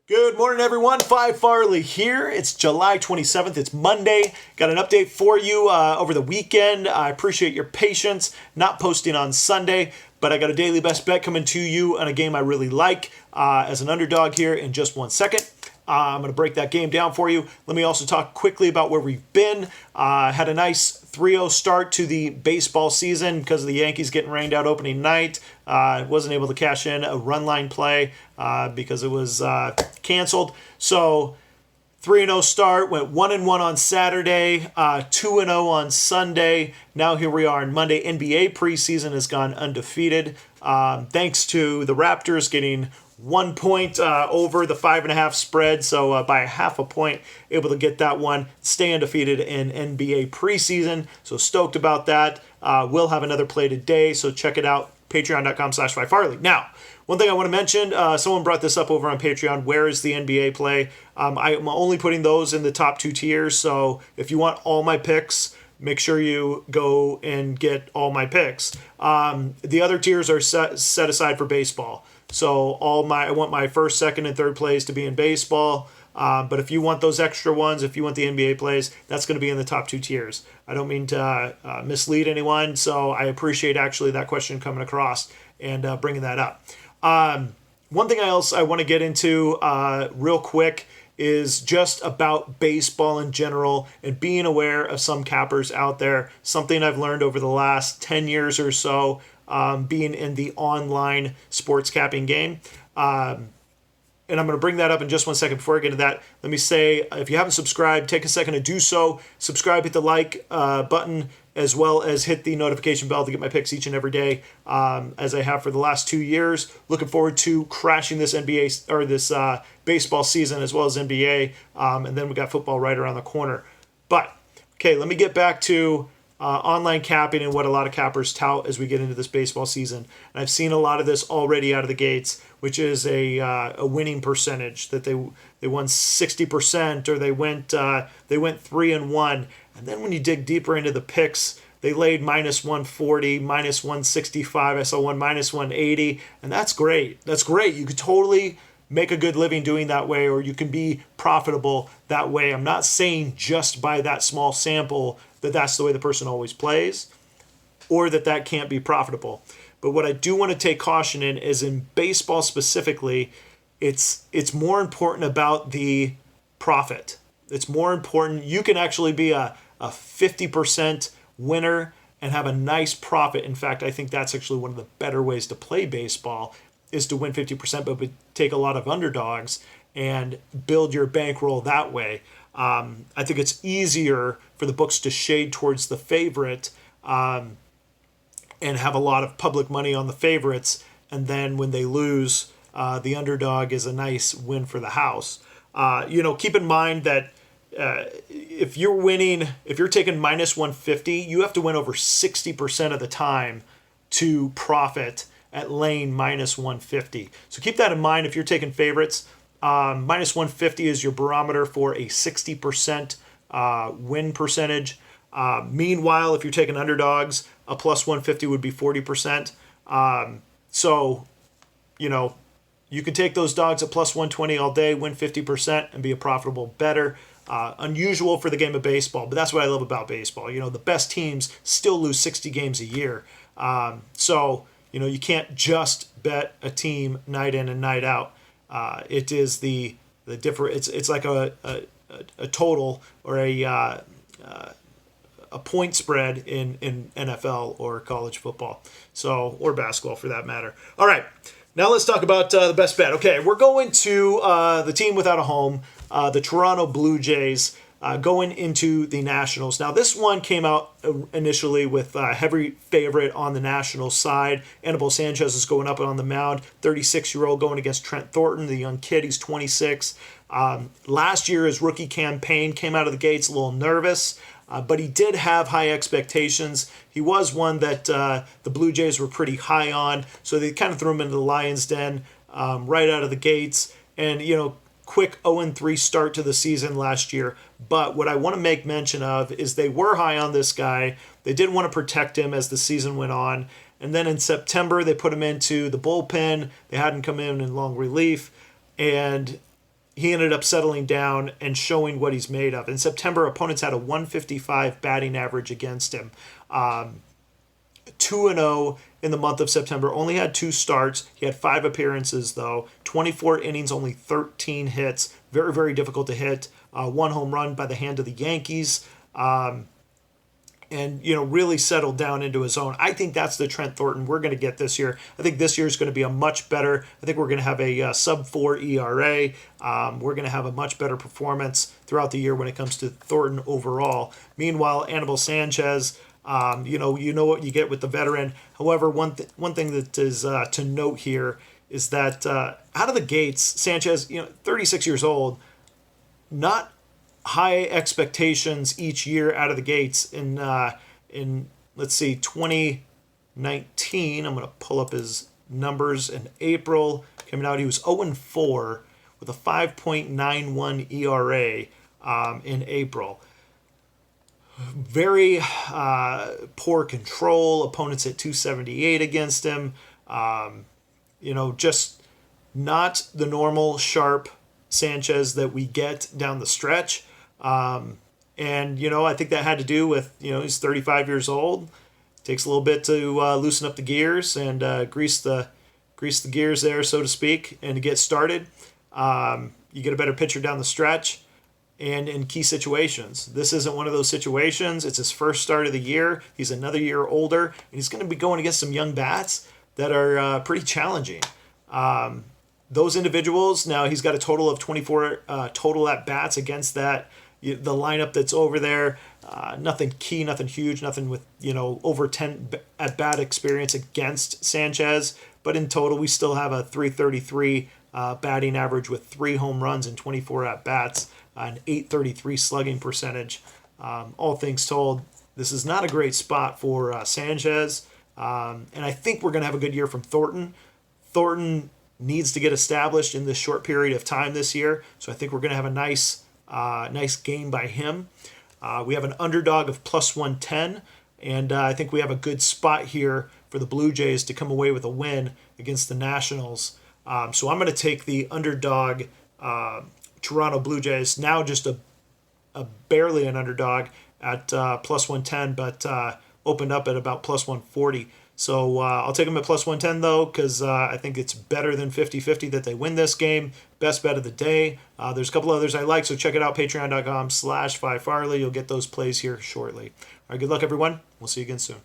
Good morning, everyone. Phi Farley here. It's July 27th. It's Monday. Got an update for you over the weekend. I appreciate your patience. Not posting on Sunday, but I got a daily best bet coming to you on a game I really like as an underdog here in just 1 second. I'm going to break that game down for you. Let me also talk quickly about where we've been. Had a nice 3-0 start to the baseball season because of the Yankees getting rained out opening night. Wasn't able to cash in a run line play because it was canceled. So 3-0 start, went 1-1 on Saturday, 2-0 on Sunday. Now here we are on Monday. NBA preseason has gone undefeated thanks to the Raptors getting 1 point over the 5.5 spread. So by a half a point, able to get that one, stay undefeated in NBA preseason. So stoked about that. We'll have another play today, so check it out, patreon.com/PhiFarley. Now, one thing I want to mention, someone brought this up over on Patreon. Where is the NBA play? I'm only putting those in the top 2 tiers. So if you want all my picks, make sure you go and get all my picks. The other tiers are set aside for baseball. So I want my first, second, and third plays to be in baseball. But if you want those extra ones, if you want the NBA plays, that's going to be in the top 2 tiers. I don't mean to mislead anyone, so I appreciate actually that question coming across and bringing that up. One thing else I want to get into real quick is just about baseball in general and being aware of some cappers out there. Something I've learned over the last 10 years or so, being in the online sports capping game. And I'm going to bring that up in just 1 second. Before I get into that, let me say, if you haven't subscribed, take a second to do so. Subscribe, hit the like button, as well as hit the notification bell to get my picks each and every day, as I have for the last 2 years. Looking forward to crashing this NBA or this baseball season as well as NBA, and then we got football right around the corner. But okay, let me get back to online capping and what a lot of cappers tout as we get into this baseball season. And I've seen a lot of this already out of the gates, which is a winning percentage that they won 60% or they went 3-1. And then when you dig deeper into the picks, they laid -140, -165. I saw one -180, and that's great. That's great. You could totally make a good living doing that way, or you can be profitable that way. I'm not saying just by that small sample that that's the way the person always plays, or that can't be profitable. But what I do want to take caution in is in baseball specifically, it's more important about the profit. It's more important. You can actually be a 50% winner and have a nice profit. In fact, I think that's actually one of the better ways to play baseball is to win 50%, but take a lot of underdogs and build your bankroll that way. I think it's easier for the books to shade towards the favorite and have a lot of public money on the favorites, and then when they lose, the underdog is a nice win for the house. Keep in mind that if you're taking -150, you have to win over 60% of the time to profit at laying -150. So keep that in mind if you're taking favorites. -150 is your barometer for a 60% win percentage. Meanwhile, if you're taking underdogs, a +150 would be 40%. So, you can take those dogs at +120 all day, win 50%, and be a profitable bettor. Unusual for the game of baseball, but that's what I love about baseball. The best teams still lose 60 games a year. So, you can't just bet a team night in and night out. It is the different. It's like a total or a point spread in NFL or college football, or basketball for that matter. All right, now let's talk about the best bet. Okay, we're going to the team without a home, the Toronto Blue Jays. Going into the Nationals. Now, this one came out initially with a heavy favorite on the Nationals side. Anibal Sanchez is going up on the mound, 36-year-old going against Trent Thornton, the young kid. He's 26. Last year, his rookie campaign came out of the gates a little nervous, but he did have high expectations. He was one that the Blue Jays were pretty high on, so they kind of threw him into the lion's den right out of the gates. And, quick 0-3 start to the season last year. But what I want to make mention of is they were high on this guy. They did want to protect him as the season went on. And then in September, they put him into the bullpen. They hadn't come in long relief. And he ended up settling down and showing what he's made of. In September, opponents had a 155 batting average against him. 2-0 in the month of September. Only had 2 starts. He had 5 appearances, though. 24 innings, only 13 hits. Very, very difficult to hit. 1 home run by the hand of the Yankees. And, really settled down into his own. I think that's the Trent Thornton we're going to get this year. I think this year is going to be a much better. I think we're going to have a sub-4 ERA. We're going to have a much better performance throughout the year when it comes to Thornton overall. Meanwhile, Anibal Sanchez, you know what you get with the veteran. However, one thing that is to note here is that out of the gates, Sanchez, 36 years old, not high expectations each year out of the gates. In let's see, 2019, I'm going to pull up his numbers. In April, coming out, he was 0-4 with a 5.91 ERA in April. Very poor control. Opponents hit 278 against him. Just not the normal sharp Sanchez that we get down the stretch. I think that had to do with, he's 35 years old. Takes a little bit to loosen up the gears and grease the gears there, so to speak, and to get started. You get a better pitcher down the stretch and in key situations. This isn't one of those situations. It's his first start of the year. He's another year older, and he's going to be going against some young bats that are pretty challenging. Those individuals, now he's got a total of 24 total at-bats against that. The lineup that's over there, nothing key, nothing huge, nothing with, over 10 at-bat experience against Sanchez. But in total, we still have a 333 batting average with 3 home runs and 24 at-bats, an 833 slugging percentage. All things told, this is not a great spot for Sanchez. And I think we're going to have a good year from Thornton. Thornton needs to get established in this short period of time this year. So I think we're going to have a nice game by him. We have an underdog of plus 110, and I think we have a good spot here for the Blue Jays to come away with a win against the Nationals. So I'm going to take the underdog Toronto Blue Jays, now just a barely an underdog at plus 110, but opened up at about plus 140. So I'll take them at plus 110, though, because I think it's better than 50-50 that they win this game. Best bet of the day. There's a couple others I like, so check it out, patreon.com/Phi Farley. You'll get those plays here shortly. All right, good luck, everyone. We'll see you again soon.